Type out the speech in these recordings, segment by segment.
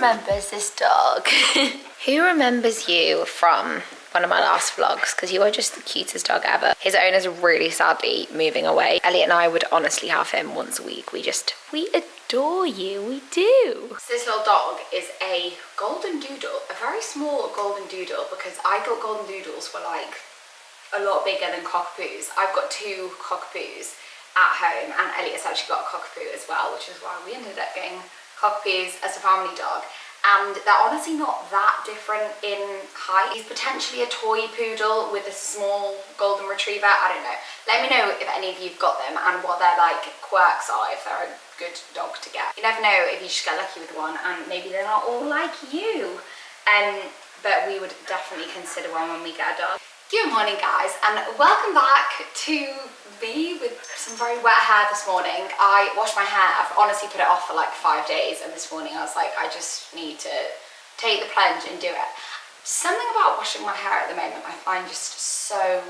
remembers this dog? Who remembers you from one of my last vlogs? Because you are just the cutest dog ever. His owner's really sadly moving away. Elliot and I would honestly have him once a week. We adore you, we do. So this little dog is a golden doodle, a very small golden doodle, because I thought golden doodles were like a lot bigger than cockapoos. I've got 2 cockapoos at home, and Elliot's actually got a cockapoo as well, which is why we ended up getting cockapoos as a family dog. And they're honestly not that different in height. He's potentially a toy poodle with a small golden retriever. I don't know. Let me know if any of you've got them and what their like quirks are, if they're a good dog to get. You never know if you just get lucky with one and maybe they're not all like you. But we would definitely consider one when we get a dog. Good morning guys, and welcome back to me with some very wet hair this morning. I washed my hair. I've honestly put it off for like 5 days, and this morning I was like, I just need to take the plunge and do it. Something about washing my hair at the moment I find just so,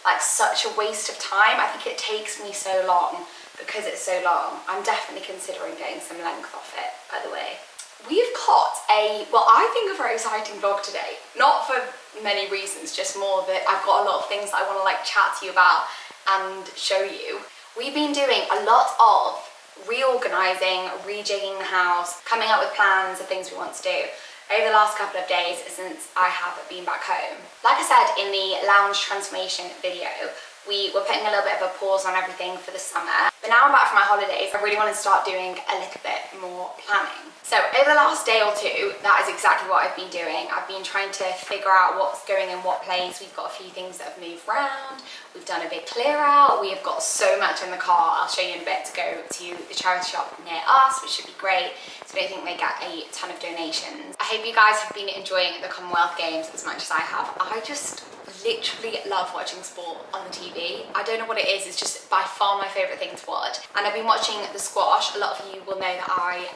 like, such a waste of time. I think it takes me so long because it's so long. I'm definitely considering getting some length off it, by the way. We've got I think a very exciting vlog today. Not for many reasons, just more that I've got a lot of things that I want to like chat to you about and show you. We've been doing a lot of reorganizing, rejigging the house, coming up with plans of things we want to do over the last couple of days since I have been back home. Like I said in the lounge transformation video, we were putting a little bit of a pause on everything for the summer, but now I'm back from my holidays. I really want to start doing a little bit more planning. So over the last day or two, that is exactly what I've been doing. I've been trying to figure out what's going in what place. We've got a few things that have moved around. We've done a big clear out. We have got so much in the car. I'll show you in a bit, to go to the charity shop near us, which should be great. So I don't think they get a ton of donations. I hope you guys have been enjoying the Commonwealth Games as much as I have. I just literally love watching sport on the TV. I don't know what it is, it's just by far my favourite thing to watch. And I've been watching the squash. A lot of you will know that I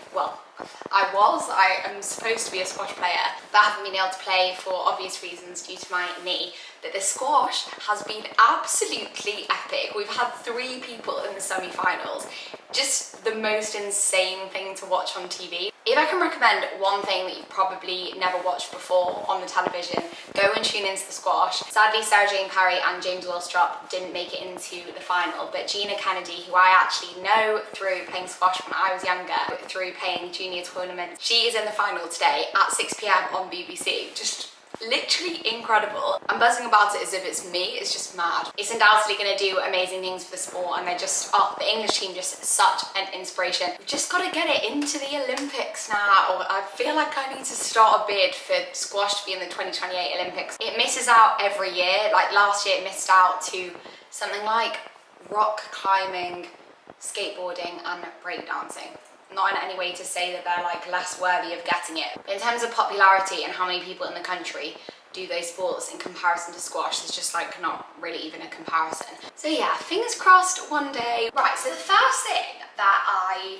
am supposed to be a squash player, but I haven't been able to play for obvious reasons due to my knee. But the squash has been absolutely epic. We've had 3 people in the semi-finals. Just the most insane thing to watch on TV. If I can recommend one thing that you've probably never watched before on the television, go and tune into the squash. Sadly, Sarah Jane Parry and James Willstrop didn't make it into the final, but Gina Kennedy, who I actually know through playing squash when I was younger, through playing junior tournaments, she is in the final today at 6 p.m. on BBC. Just literally incredible. I'm buzzing about it as if it's me. It's just mad. It's undoubtedly going to do amazing things for the sport, and they're just, the English team just such an inspiration. We've just got to get it into the Olympics now. I feel like I need to start a bid for squash to be in the 2028 Olympics. It misses out every year. Like last year it missed out to something like rock climbing, skateboarding and breakdancing. Not in any way to say that they're like less worthy of getting it. But in terms of popularity and how many people in the country do those sports in comparison to squash, there's just like not really even a comparison. So yeah, fingers crossed one day. Right, so the first thing that I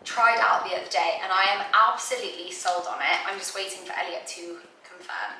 tried out the other day, and I am absolutely sold on it, I'm just waiting for Elliot to confirm.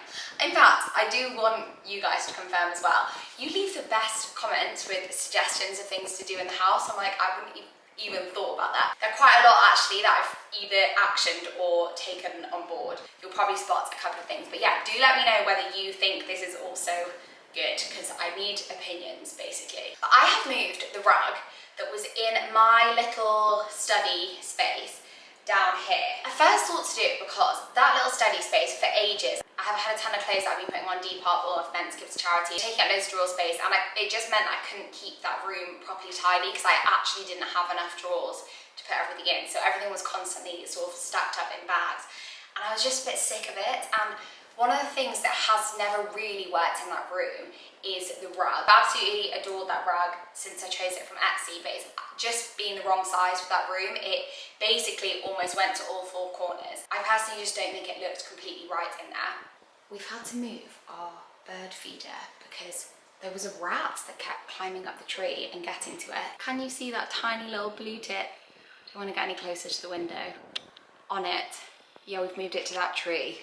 In fact, I do want you guys to confirm as well. You leave the best comments with suggestions of things to do in the house. I'm like, I wouldn't even thought about that. There are quite a lot actually that I've either actioned or taken on board. You'll probably spot a couple of things, but yeah, do let me know whether you think this is also good, because I need opinions basically. I have moved the rug that was in my little study space down here. I first thought to do it because that little study space for ages, I have had a ton of clothes that I've been putting on Depop or I've meant to give to charity, taking up loads of drawer space, and it just meant I couldn't keep that room properly tidy because I actually didn't have enough drawers to put everything in. So everything was constantly sort of stacked up in bags, and I was just a bit sick of it. And one of the things that has never really worked in that room is the rug. I absolutely adored that rug since I chose it from Etsy, but it's just being the wrong size for that room. It basically almost went to all 4 corners. I personally just don't think it looked completely right in there. We've had to move our bird feeder because there was a rat that kept climbing up the tree and getting to it. Can you see that tiny little blue tip? Don't want to get any closer to the window. On it. Yeah, we've moved it to that tree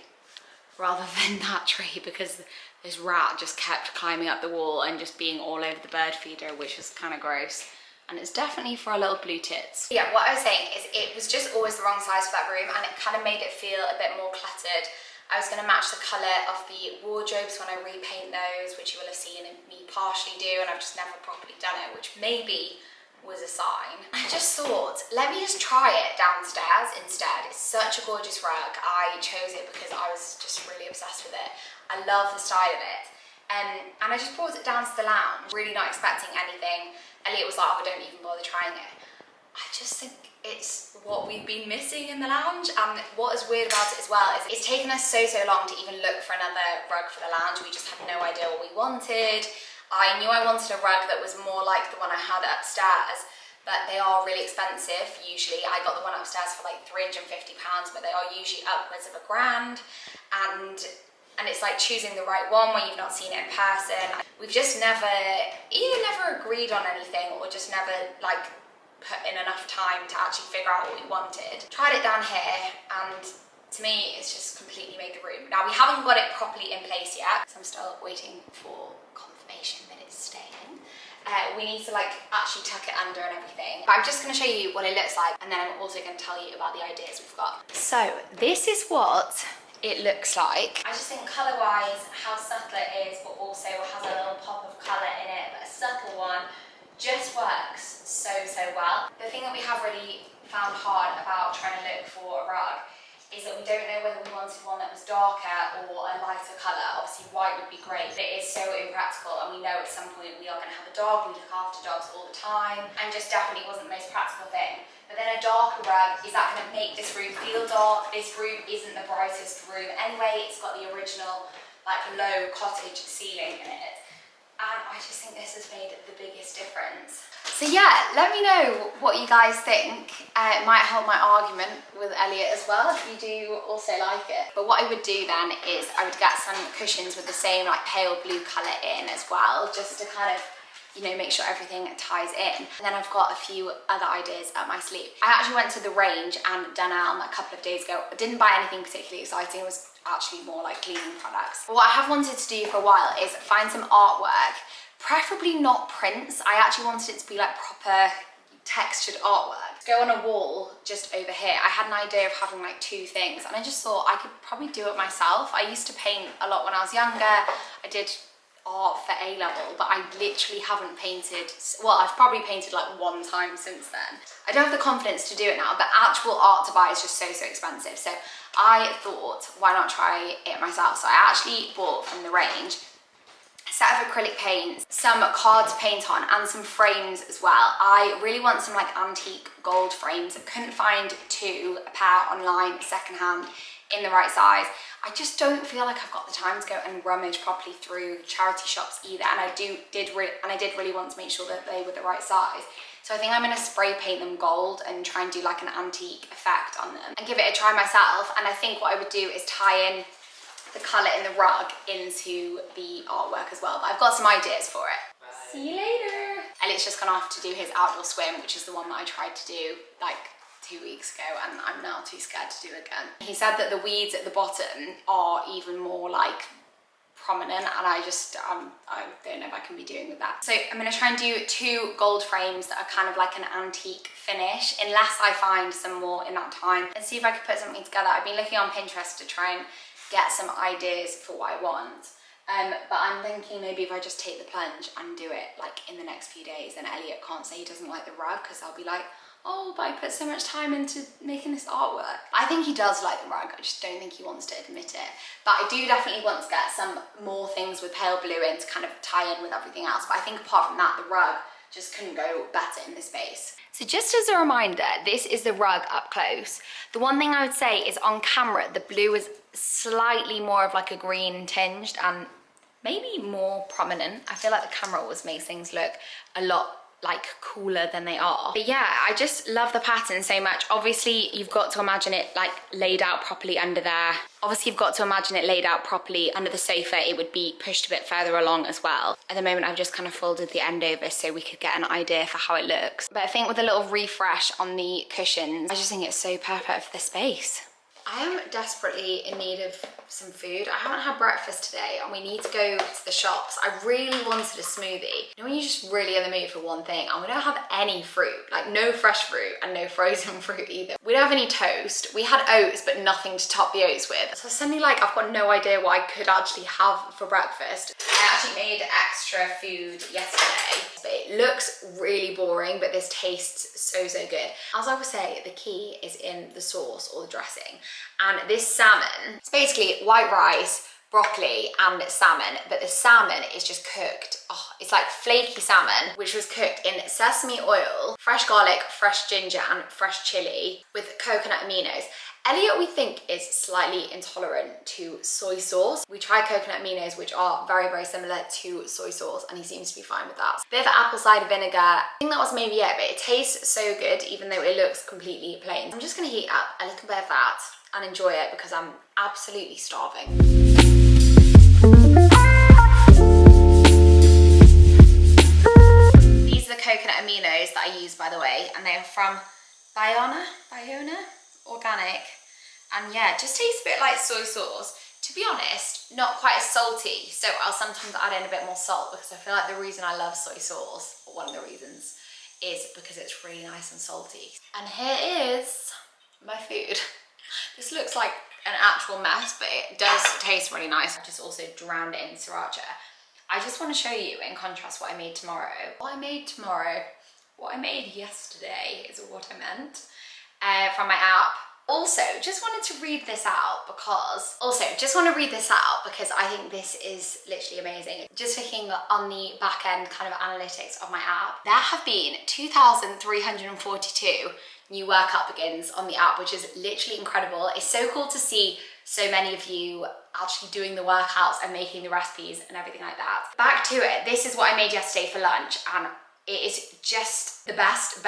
rather than that tree because this rat just kept climbing up the wall and just being all over the bird feeder, which was kind of gross. and it's definitely for our little blue tits. Yeah, what I was saying is it was just always the wrong size for that room, and it kind of made it feel a bit more cluttered. I was going to match the colour of the wardrobes when I repaint those, which you will have seen me partially do, and I've just never properly done it, which maybe was a sign. I just thought, let me just try it downstairs instead. It's such a gorgeous rug. I chose it because I was just really obsessed with it. I love the style of it. And I just brought it down to the lounge, really not expecting anything. Elliot was like, oh, don't even bother trying it. I just think it's what we've been missing in the lounge, and what is weird about it as well is it's taken us so long to even look for another rug for the lounge. We just had no idea what we wanted. I knew I wanted a rug that was more like the one I had upstairs, but they are really expensive usually. I got the one upstairs for like £350, but they are usually upwards of £1,000, and it's like choosing the right one when you've not seen it in person. We've just never agreed on anything, or just never like put in enough time to actually figure out what we wanted. Tried it down here, and to me it's just completely made the room. Now we haven't got it properly in place yet, so I'm still waiting for confirmation that it's staying. We need to like actually tuck it under and everything. But I'm just going to show you what it looks like, and then I'm also going to tell you about the ideas we've got. So this is what it looks like. I just think colour wise, how subtle it is, but also has a little pop of colour in it, but a subtle one just works so well. The thing that we have really found hard about trying to look for a rug is that we don't know whether we wanted one that was darker or a lighter colour. Obviously white would be great, but it is so impractical, and we know at some point we are going to have a dog, we look after dogs all the time, and just definitely wasn't the most practical thing. But then a darker rug, is that going to make this room feel dark? This room isn't the brightest room anyway. It's got the original like low cottage ceiling in it. And I just think this has made the biggest difference. So yeah, let me know what you guys think. It might help my argument with Elliot as well, if you do also like it. But what I would do then is I would get some cushions with the same like pale blue colour in as well, just to kind of, you know, make sure everything ties in. And then I've got a few other ideas up my sleeve. I actually went to the range and Dunelm a couple of days ago. I didn't buy anything particularly exciting. It was actually more like cleaning products. But what I have wanted to do for a while is find some artwork, preferably not prints. I actually wanted it to be like proper textured artwork. Go on a wall just over here. I had an idea of having like two things, and I just thought I could probably do it myself. I used to paint a lot when I was younger. I did art for A-level, but I literally haven't painted, well, I've probably painted like one time since then. I don't have the confidence to do it now, but actual art to buy is just so expensive. So I thought, why not try it myself? So I actually bought from the range a set of acrylic paints, some cards to paint on, and some frames as well. I really want some like antique gold frames. I couldn't find a pair online secondhand in the right size. I just don't feel like I've got the time to go and rummage properly through charity shops either, and I did really want to make sure that they were the right size. So I think I'm going to spray paint them gold and try and do like an antique effect on them and give it a try myself. And I think what I would do is tie in the colour in the rug into the artwork as well, but I've got some ideas for it. Bye. See you later. Elliot's just gone off to do his outdoor swim, which is the one that I tried to do like 2 weeks ago, and I'm now too scared to do again. He said that the weeds at the bottom are even more like prominent, and I don't know if I can be doing with that. So I'm going to try and do 2 gold frames that are kind of like an antique finish, unless I find some more in that time, and see if I could put something together. I've been looking on Pinterest to try and get some ideas for what I want, but I'm thinking maybe if I just take the plunge and do it like in the next few days, then Elliot can't say he doesn't like the rug, because I'll be like, oh, but I put so much time into making this artwork. I think he does like the rug, I just don't think he wants to admit it. But I do definitely want to get some more things with pale blue in to kind of tie in with everything else. But I think apart from that, the rug just couldn't go better in this space. So just as a reminder, this is the rug up close. The one thing I would say is on camera, the blue is slightly more of like a green tinged and maybe more prominent. I feel like the camera always makes things look a lot like cooler than they are. But yeah, I just love the pattern so much. Obviously you've got to imagine it like laid out properly under there. Obviously you've got to imagine it laid out properly under the sofa. It would be pushed a bit further along as well. At the moment I've just kind of folded the end over so we could get an idea for how it looks. But I think with a little refresh on the cushions, I just think it's so perfect for the space. I am desperately in need of some food. I haven't had breakfast today and we need to go to the shops. I really wanted a smoothie. You know when you're just really in the mood for one thing, and we don't have any fruit, like no fresh fruit and no frozen fruit either. We don't have any toast. We had oats but nothing to top the oats with. So suddenly like I've got no idea what I could actually have for breakfast. I actually made extra food yesterday, but it looks really boring, but this tastes so good. As I would say, the key is in the sauce or the dressing. And this salmon, it's basically white rice, broccoli and salmon, but the salmon is just cooked. Oh, it's like flaky salmon, which was cooked in sesame oil, fresh garlic, fresh ginger and fresh chili with coconut aminos. Elliot, we think, is slightly intolerant to soy sauce. We tried coconut aminos, which are very similar to soy sauce, and he seems to be fine with that. Bit of apple cider vinegar. I think that was maybe it, but it tastes so good, even though it looks completely plain. I'm just gonna heat up a little bit of that and enjoy it because I'm absolutely starving. These are the coconut aminos that I use, by the way, and they are from Bayona Organic. And yeah, it just tastes a bit like soy sauce. To be honest, not quite as salty, so I'll sometimes add in a bit more salt because I feel like the reason I love soy sauce, or one of the reasons, is because it's really nice and salty. And here is my food. This looks like an actual mess, but it does taste really nice. I just also drowned it in sriracha. I just want to show you, in contrast, what I made tomorrow. What I made yesterday is what I meant from my app. Also, just wanted to read this out because I think this is literally amazing. Just looking on the back end kind of analytics of my app, there have been 2,342 new workout begins on the app, which is literally incredible. It's so cool to see so many of you actually doing the workouts and making the recipes and everything like that. Back to it, this is what I made yesterday for lunch, and it is just the best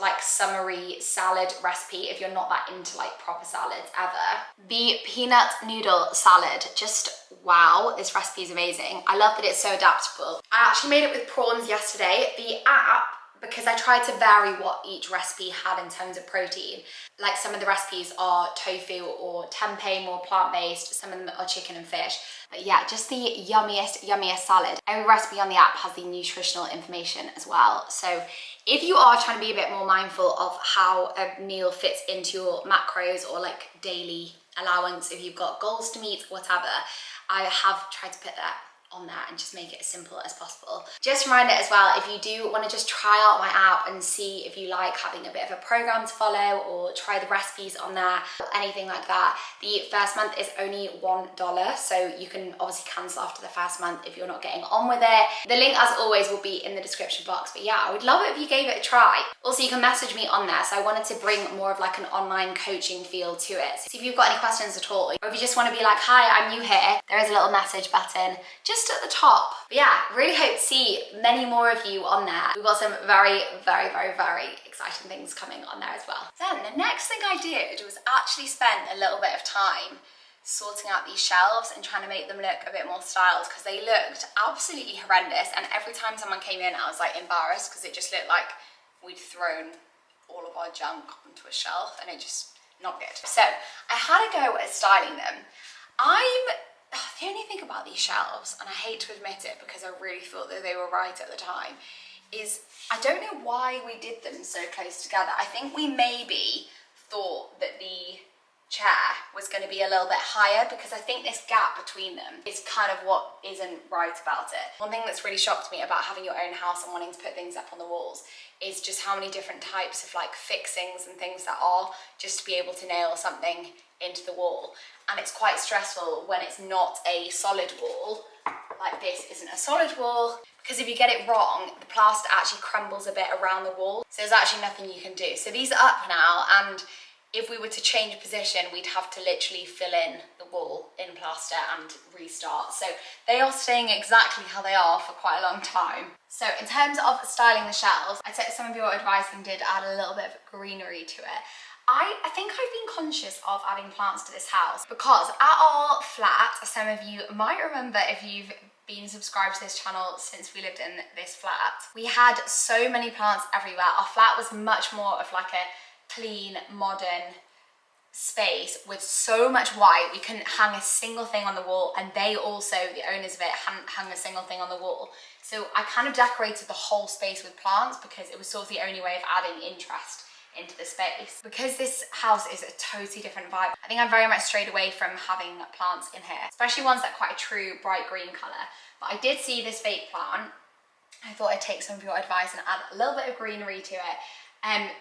like summery salad recipe if you're not that into like proper salads ever. The peanut noodle salad, just wow, this recipe is amazing. I love that it's so adaptable. I actually made it with prawns yesterday. The app, because I tried to vary what each recipe had in terms of protein. Like some of the recipes are tofu or tempeh, more plant-based, some of them are chicken and fish. But yeah, just the yummiest salad. Every recipe on the app has the nutritional information as well. So if you are trying to be a bit more mindful of how a meal fits into your macros or like daily allowance, if you've got goals to meet, whatever, I have tried to put that on there and just make it as simple as possible. Just a reminder as well, if you do want to just try out my app and see if you like having a bit of a program to follow or try the recipes on there or anything like that, the first month is only $1, so you can obviously cancel after the first month if you're not getting on with it. The link, as always, will be in the description box, but yeah, I would love it if you gave it a try. Also, you can message me on there, so I wanted to bring more of like an online coaching feel to it. So if you've got any questions at all, or if you just want to be like, hi, I'm new here, there is a little message button just at the top. But yeah, really hope to see many more of you on there. We've got some very exciting things coming on there as well. Then the next thing I did was actually spend a little bit of time sorting out these shelves and trying to make them look a bit more styled because they looked absolutely horrendous, and every time someone came in I was like embarrassed because it just looked like we'd thrown all of our junk onto a shelf and it just not good. So I had a go at styling them. The only thing about these shelves, and I hate to admit it because I really thought that they were right at the time, is I don't know why we did them so close together. I think we maybe thought that the chair was going to be a little bit higher because I think this gap between them is kind of what isn't right about it. One thing that's really shocked me about having your own house and wanting to put things up on the walls is just how many different types of like fixings and things there are just to be able to nail something into the wall. And it's quite stressful when it's not a solid wall, like this isn't a solid wall, because if you get it wrong, the plaster actually crumbles a bit around the wall. So there's actually nothing you can do. So these are up now, and if we were to change position, we'd have to literally fill in the wall in plaster and restart. So they are staying exactly how they are for quite a long time. So in terms of styling the shelves, I took some of your advice and did add a little bit of greenery to it. I think I've been conscious of adding plants to this house because at our flat, some of you might remember if you've been subscribed to this channel since we lived in this flat, we had so many plants everywhere. Our flat was much more of like a clean, modern space with so much white. We couldn't hang a single thing on the wall, and they also, the owners of it, hadn't hung a single thing on the wall. So I kind of decorated the whole space with plants because it was sort of the only way of adding interest into the space. Because this house is a totally different vibe, I think I very much strayed away from having plants in here, especially ones that are quite a true bright green colour. But I did see this fake plant. I thought I'd take some of your advice and add a little bit of greenery to it.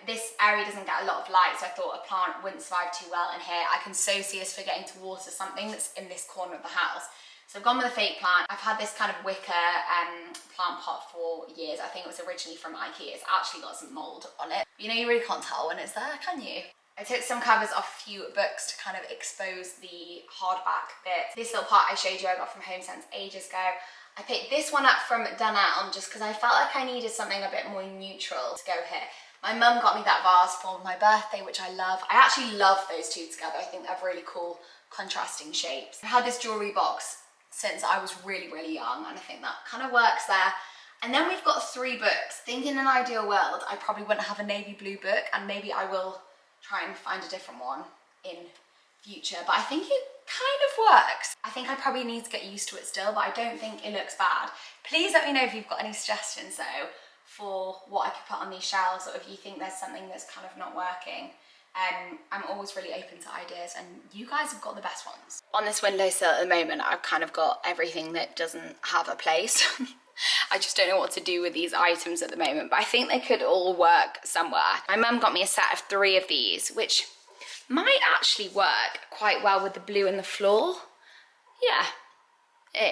This area doesn't get a lot of light, so I thought a plant wouldn't survive too well in here. I can so see us forgetting to water something that's in this corner of the house. So I've gone with a fake plant. I've had this kind of wicker plant pot for years. I think it was originally from IKEA. It's actually got some mould on it. You know, you really can't tell when it's there, can you? I took some covers off a few books to kind of expose the hardback bit. This little part I showed you I got from HomeSense ages ago. I picked this one up from Dunelm just because I felt like I needed something a bit more neutral to go here. My mum got me that vase for my birthday, which I love. I actually love those two together. I think they're really cool, contrasting shapes. I've had this jewellery box since I was really, really young, and I think that kind of works there. And then we've got 3 books. I think in an ideal world, I probably wouldn't have a navy blue book, and maybe I will try and find a different one in future, but I think it kind of works. I think I probably need to get used to it still, but I don't think it looks bad. Please let me know if you've got any suggestions though for what I could put on these shelves, or if you think there's something that's kind of not working. I'm always really open to ideas, and you guys have got the best ones. On this windowsill at the moment, I've kind of got everything that doesn't have a place. I just don't know what to do with these items at the moment, but I think they could all work somewhere. My mum got me a set of 3 of these, which might actually work quite well with the blue in the floor. Yeah,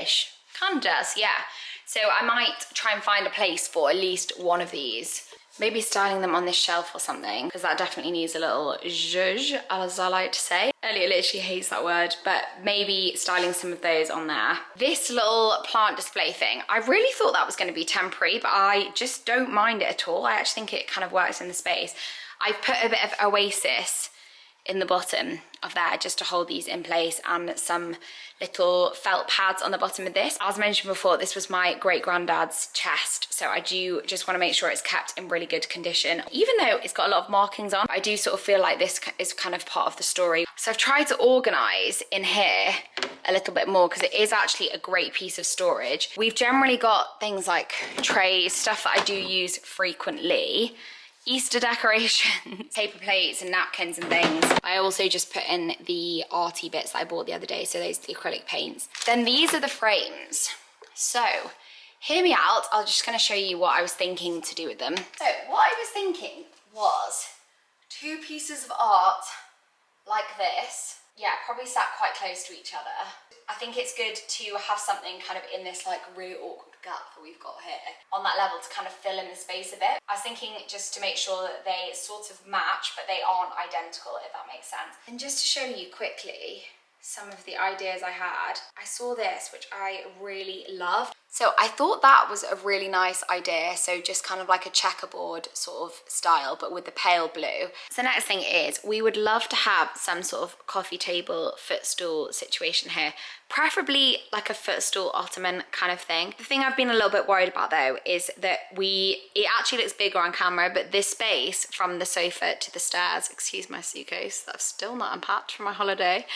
ish. Kind of does, yeah. So I might try and find a place for at least one of these. Maybe styling them on this shelf or something, because that definitely needs a little zhuzh, as I like to say. Elliot literally hates that word, but maybe styling some of those on there. This little plant display thing, I really thought that was going to be temporary, but I just don't mind it at all. I actually think it kind of works in the space. I've put a bit of Oasis in the bottom of there just to hold these in place, and some little felt pads on the bottom of this. As mentioned before, this was my great granddad's chest, so I do just want to make sure it's kept in really good condition. Even though it's got a lot of markings on, I do sort of feel like this is kind of part of the story. So I've tried to organise in here a little bit more, because it is actually a great piece of storage. We've generally got things like trays, stuff that I do use frequently, Easter decorations, paper plates and napkins and things. I also just put in the arty bits that I bought the other day, so those are the acrylic paints. Then these are the frames. So hear me out, I'm just going to show you what I was thinking to do with them. So what I was thinking was 2 pieces of art like this. Yeah, probably sat quite close to each other. I think it's good to have something kind of in this like really awkward gap that we've got here on that level to kind of fill in the space a bit. I was thinking just to make sure that they sort of match, but they aren't identical, if that makes sense. And just to show you quickly some of the ideas I had, I saw this, which I really loved. So I thought that was a really nice idea. So just kind of like a checkerboard sort of style, but with the pale blue. So the next thing is, we would love to have some sort of coffee table footstool situation here. Preferably like a footstool ottoman kind of thing. The thing I've been a little bit worried about though is that it actually looks bigger on camera, but this space from the sofa to the stairs, excuse my suitcase, that's still not unpacked from my holiday.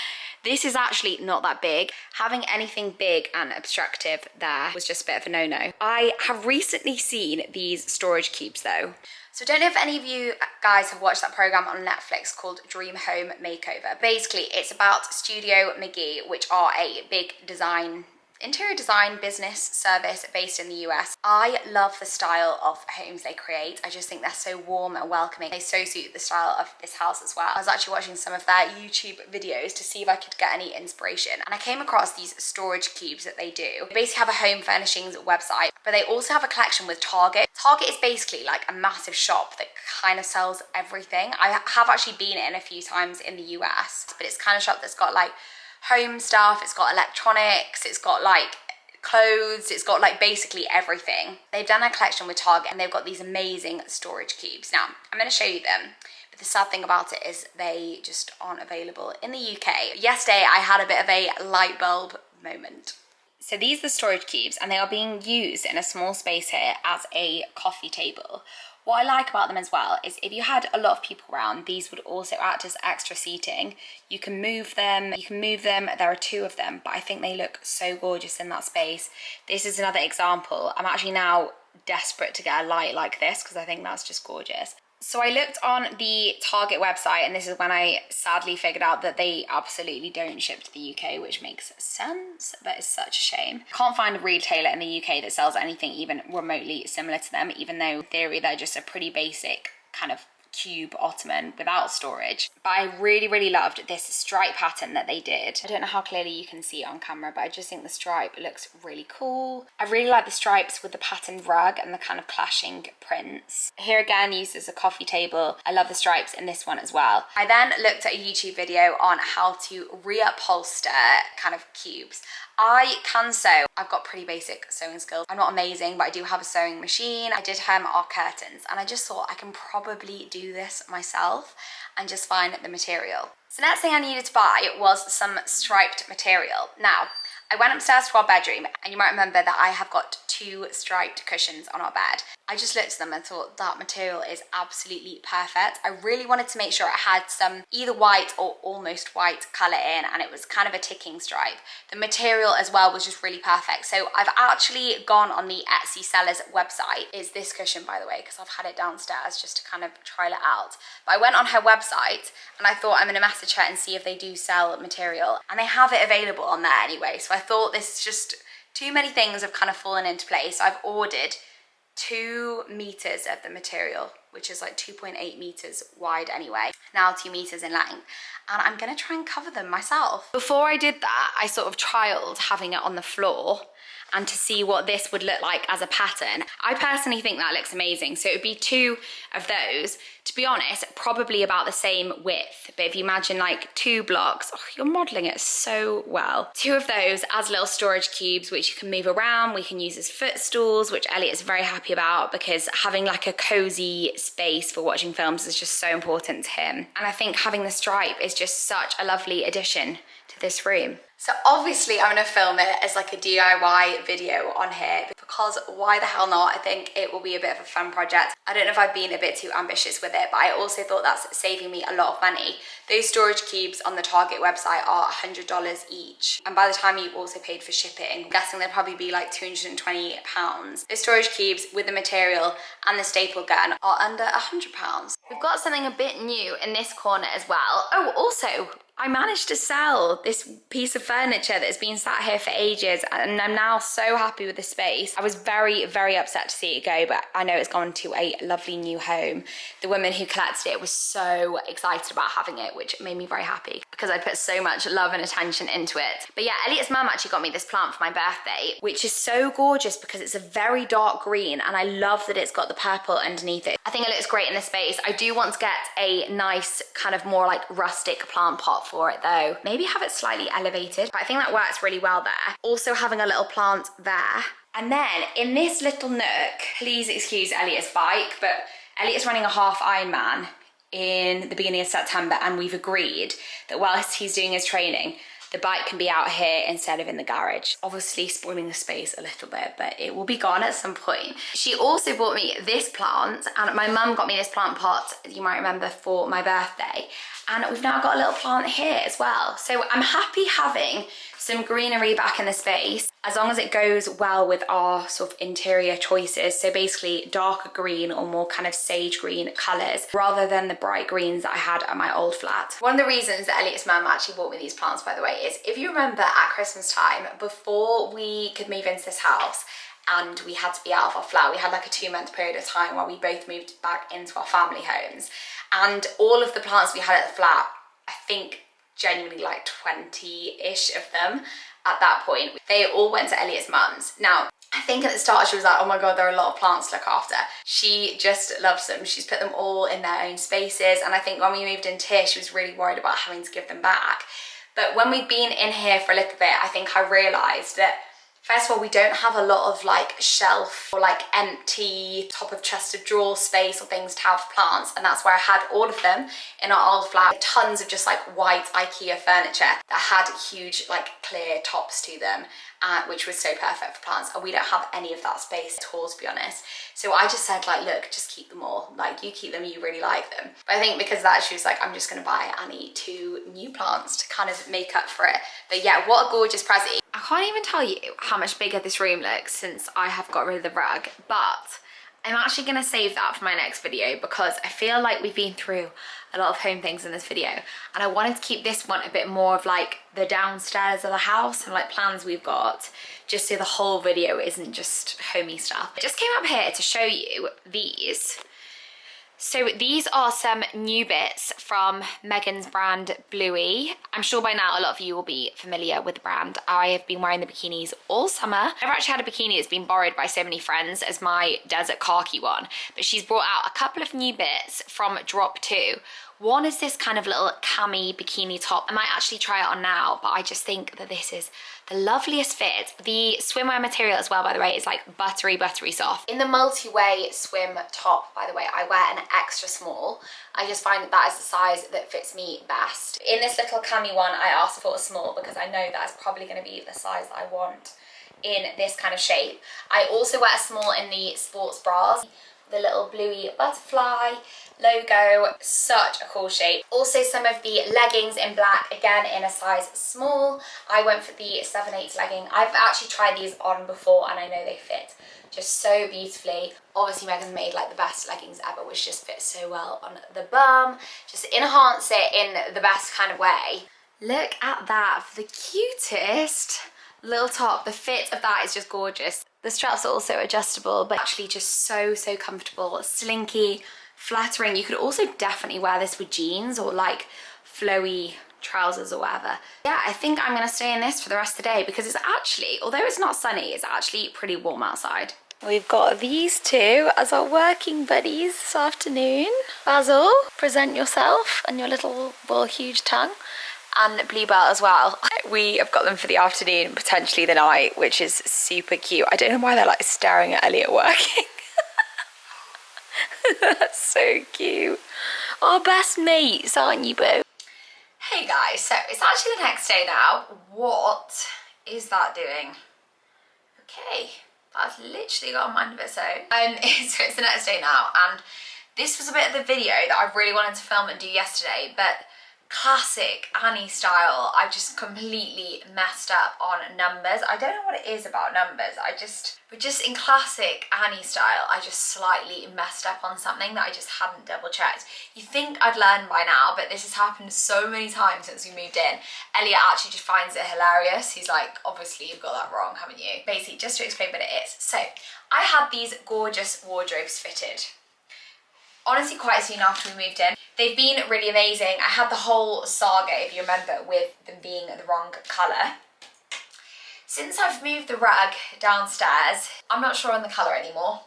This is actually not that big. Having anything big and obstructive there was just a bit of a no-no. I have recently seen these storage cubes though. So I don't know if any of you guys have watched that program on Netflix called Dream Home Makeover. Basically, it's about Studio McGee, which are a big interior design business service based in the US. I love the style of homes they create. I just think they're so warm and welcoming. They so suit the style of this house as well. I was actually watching some of their YouTube videos to see if I could get any inspiration, and I came across these storage cubes that they do. They basically have a home furnishings website, but they also have a collection with Target. Target is basically like a massive shop that kind of sells everything. I have actually been in a few times in the US, but it's kind of shop that's got like home stuff, it's got electronics, it's got like clothes, it's got like basically everything. They've done a collection with Target and they've got these amazing storage cubes. Now, I'm going to show you them, but the sad thing about it is they just aren't available in the UK. Yesterday, I had a bit of a light bulb moment. So these are the storage cubes, and they are being used in a small space here as a coffee table. What I like about them as well is if you had a lot of people around, these would also act as extra seating. You can move them, there are 2 of them, but I think they look so gorgeous in that space. This is another example. I'm actually now desperate to get a light like this because I think that's just gorgeous. So I looked on the Target website, and this is when I sadly figured out that they absolutely don't ship to the UK, which makes sense. That is such a shame. Can't find a retailer in the UK that sells anything even remotely similar to them, even though in theory they're just a pretty basic kind of cube ottoman without storage. But I really loved this stripe pattern that they did. I don't know how clearly you can see it on camera, but I just think the stripe looks really cool. I really like the stripes with the patterned rug and the kind of clashing prints. Here again, used as a coffee table. I love the stripes in this one as well. I then looked at a YouTube video on how to reupholster kind of cubes. I can sew. I've got pretty basic sewing skills. I'm not amazing, but I do have a sewing machine. I did hem our curtains, and I just thought I can probably do this myself and just find the material. So next thing I needed to buy was some striped material. Now, I went upstairs to our bedroom, and you might remember that I have got 2 striped cushions on our bed. I just looked at them and thought that material is absolutely perfect. I really wanted to make sure it had some either white or almost white colour in, and it was kind of a ticking stripe. The material as well was just really perfect. So I've actually gone on the Etsy sellers website. It's this cushion, by the way, because I've had it downstairs just to kind of trial it out. But I went on her website and I thought I'm going to message her and see if they do sell material, and they have it available on there anyway. So I thought this is just too many things have kind of fallen into place. So I've ordered 2 meters of the material, which is like 2.8 meters wide anyway, now 2 meters in length, and I'm gonna try and cover them myself. Before I did that, I sort of trialed having it on the floor and to see what this would look like as a pattern. I personally think that looks amazing. So it would be 2 of those, to be honest, probably about the same width. But if you imagine like 2 blocks, oh, you're modeling it so well. 2 of those as little storage cubes, which you can move around. We can use as footstools, which Elliot is very happy about because having like a cozy space for watching films is just so important to him. And I think having the stripe is just such a lovely addition to this room. So obviously I'm gonna film it as like a DIY video on here because why the hell not? I think it will be a bit of a fun project. I don't know if I've been a bit too ambitious with it, but I also thought that's saving me a lot of money. Those storage cubes on the Target website are $100 each. And by the time you've also paid for shipping, I'm guessing they'll probably be like £220. Those storage cubes with the material and the staple gun are under £100. We've got something a bit new in this corner as well. Oh, also, I managed to sell this piece of furniture that has been sat here for ages, and I'm now so happy with the space. I was very upset to see it go, but I know it's gone to a lovely new home. The woman who collected it was so excited about having it, which made me very happy because I put so much love and attention into it. But yeah, Elliot's mum actually got me this plant for my birthday, which is so gorgeous because it's a very dark green, and I love that it's got the purple underneath it. I think it looks great in the space. I do want to get a nice kind of more like rustic plant pot for it though. Maybe have it slightly elevated, but I think that works really well there. Also having a little plant there. And then in this little nook, please excuse Elliot's bike, but Elliot's running a half Ironman in the beginning of September, and we've agreed that whilst he's doing his training, the bike can be out here instead of in the garage. Obviously spoiling the space a little bit, but it will be gone at some point. She also bought me this plant, and my mum got me this plant pot, you might remember, for my birthday. And we've now got a little plant here as well. So I'm happy having some greenery back in the space, as long as it goes well with our sort of interior choices. So basically darker green or more kind of sage green colours, rather than the bright greens that I had at my old flat. One of the reasons that Elliot's mum actually bought me these plants, by the way, is if you remember at Christmas time, before we could move into this house, and we had to be out of our flat, we had like a 2-month period of time while we both moved back into our family homes. And all of the plants we had at the flat, I think genuinely like 20-ish of them at that point, they all went to Elliot's mum's. Now, I think at the start she was like, oh my God, there are a lot of plants to look after. She just loves them. She's put them all in their own spaces. And I think when we moved into here, she was really worried about having to give them back. But when we'd been in here for a little bit, I think I realised that First of all, we don't have a lot of like shelf or like empty top of chest of drawer space or things to have plants, and that's where I had all of them in our old flat. Tons of just like white IKEA furniture that had huge like clear tops to them, which was so perfect for plants, and we don't have any of that space at all, to be honest. So I just said like, look, just keep them all. Like, you keep them, you really like them. But I think because of that, she was like, I'm just gonna buy Annie 2 new plants to kind of make up for it. But yeah, what a gorgeous present. I can't even tell you how much bigger this room looks since I have got rid of the rug, but I'm actually gonna save that for my next video because I feel like we've been through a lot of home things in this video, and I wanted to keep this one a bit more of like the downstairs of the house and like plans we've got, just so the whole video isn't just homey stuff. I just came up here to show you these. So these are some new bits from Meggan's brand Bluee. I'm sure by now a lot of you will be familiar with the brand. I have been wearing the bikinis all summer. I've actually had a bikini that's been borrowed by so many friends as my desert khaki one, but she's brought out a couple of new bits from Drop 2. One is this kind of little cami bikini top. I might actually try it on now, but I just think that this is the loveliest fit. The swimwear material as well, by the way, is like buttery soft. In the multi-way swim top, by the way, I wear an extra small. I just find that is the size that fits me best. In this little cami one, I asked for a small because I know that's probably going to be the size that I want in this kind of shape. I also wear a small in the sports bras. The little Bluee butterfly logo, such a cool shape. Also some of the leggings in black, again in a size small. I went for the 7/8 legging. I've actually tried these on before and I know they fit just so beautifully. Obviously Meggan's made like the best leggings ever, which just fits so well on the bum, just enhance it in the best kind of way. Look at that, for the cutest little top. The fit of that is just gorgeous. The straps are also adjustable, but actually just so comfortable, slinky, flattering. You could also definitely wear this with jeans or like flowy trousers or whatever. Yeah, I think I'm gonna stay in this for the rest of the day because it's actually, although it's not sunny, it's actually pretty warm outside. We've got these two as our working buddies this afternoon. Basil, present yourself and your little, well, huge tongue. And Bluebell as well. We have got them for the afternoon, potentially the night, which is super cute. I don't know why they're like staring at Elliot working. That's so cute. Our best mates, aren't you, Boo? Hey guys, so it's actually the next day now. What is that doing? Okay, that's literally got a mind of its own. So it's the next day now, and this was a bit of the video that I really wanted to film and do yesterday, but classic Annie style, I just completely messed up on numbers. I don't know what it is about numbers, but just in classic Annie style, I just slightly messed up on something that I just hadn't double checked. You think I'd learn by now, but this has happened so many times since we moved in. Elliot actually just finds it hilarious. He's like, obviously you've got that wrong, haven't you? Basically, just to explain what it is. So, I had these gorgeous wardrobes fitted. Honestly, quite soon after we moved in. They've been really amazing. I had the whole saga, if you remember, with them being the wrong colour. Since I've moved the rug downstairs, I'm not sure on the colour anymore.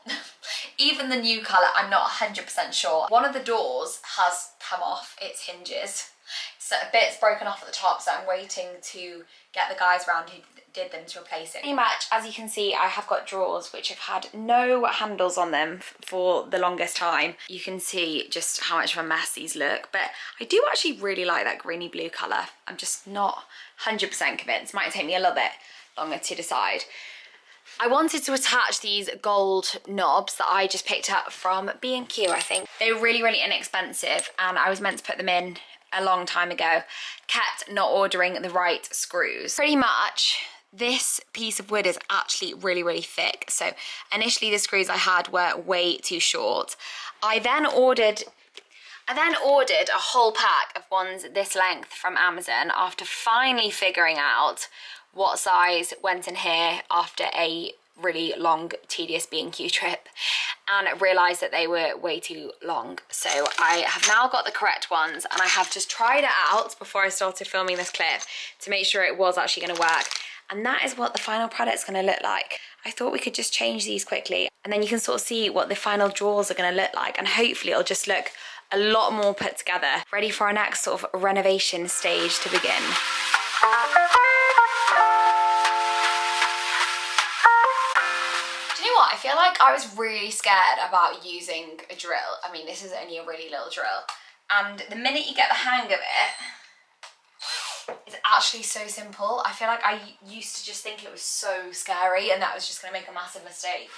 Even the new colour, I'm not 100% sure. One of the doors has come off its hinges. So a bit's broken off at the top, so I'm waiting to get the guys around who did them to replace it. Pretty much, as you can see, I have got drawers which have had no handles on them for the longest time. You can see just how much of a mess these look, but I do actually really like that greeny blue colour. I'm just not 100% convinced. Might take me a little bit longer to decide. I wanted to attach these gold knobs that I just picked up from B&Q, I think. They were really inexpensive, and I was meant to put them in a long time ago. Kept not ordering the right screws. Pretty much, this piece of wood is actually really thick. So initially the screws I had were way too short. I then ordered a whole pack of ones this length from Amazon after finally figuring out what size went in here after a really long, tedious B&Q trip, and realised that they were way too long. So I have now got the correct ones, and I have just tried it out before I started filming this clip to make sure it was actually going to work. And that is what the final product's going to look like. I thought we could just change these quickly, and then you can sort of see what the final drawers are going to look like, and hopefully it'll just look a lot more put together, ready for our next sort of renovation stage to begin. what? I feel like I was really scared about using a drill. I mean, this is only a really little drill. And the minute you get the hang of it, it's actually so simple. I feel like I used to just think it was so scary and that I was just going to make a massive mistake.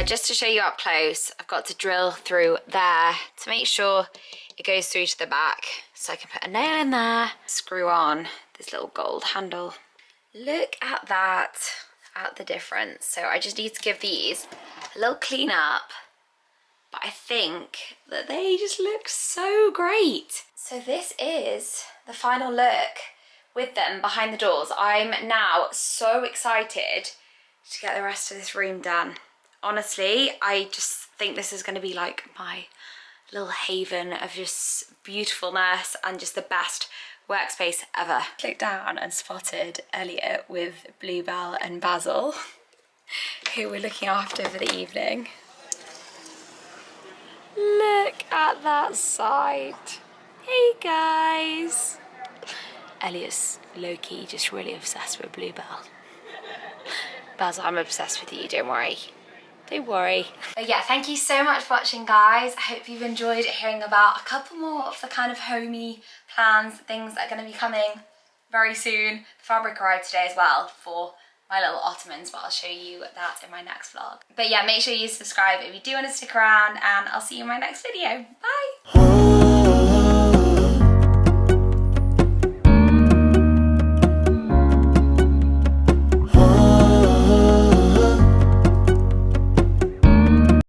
Just to show you up close, I've got to drill through there to make sure it goes through to the back, so I can put a nail in there, screw on this little gold handle. Look at that, at the difference. So I just need to give these a little clean up, but I think that they just look so great. So this is the final look with them behind the doors. I'm now so excited to get the rest of this room done. Honestly, I just think this is going to be like my little haven of just beautifulness and just the best workspace ever. Clicked down and spotted Elliot with Bluebell and Basil, who we're looking after for the evening. Look at that sight. Hey guys. Elliot's low-key just really obsessed with Bluebell. Basil, I'm obsessed with you, don't worry. Don't worry. But yeah, thank you so much for watching, guys. I hope you've enjoyed hearing about a couple more of the kind of homey plans, things that are going to be coming very soon. The fabric arrived today as well for my little ottomans, but I'll show you that in my next vlog. But yeah, make sure you subscribe if you do want to stick around, and I'll see you in my next video. Bye!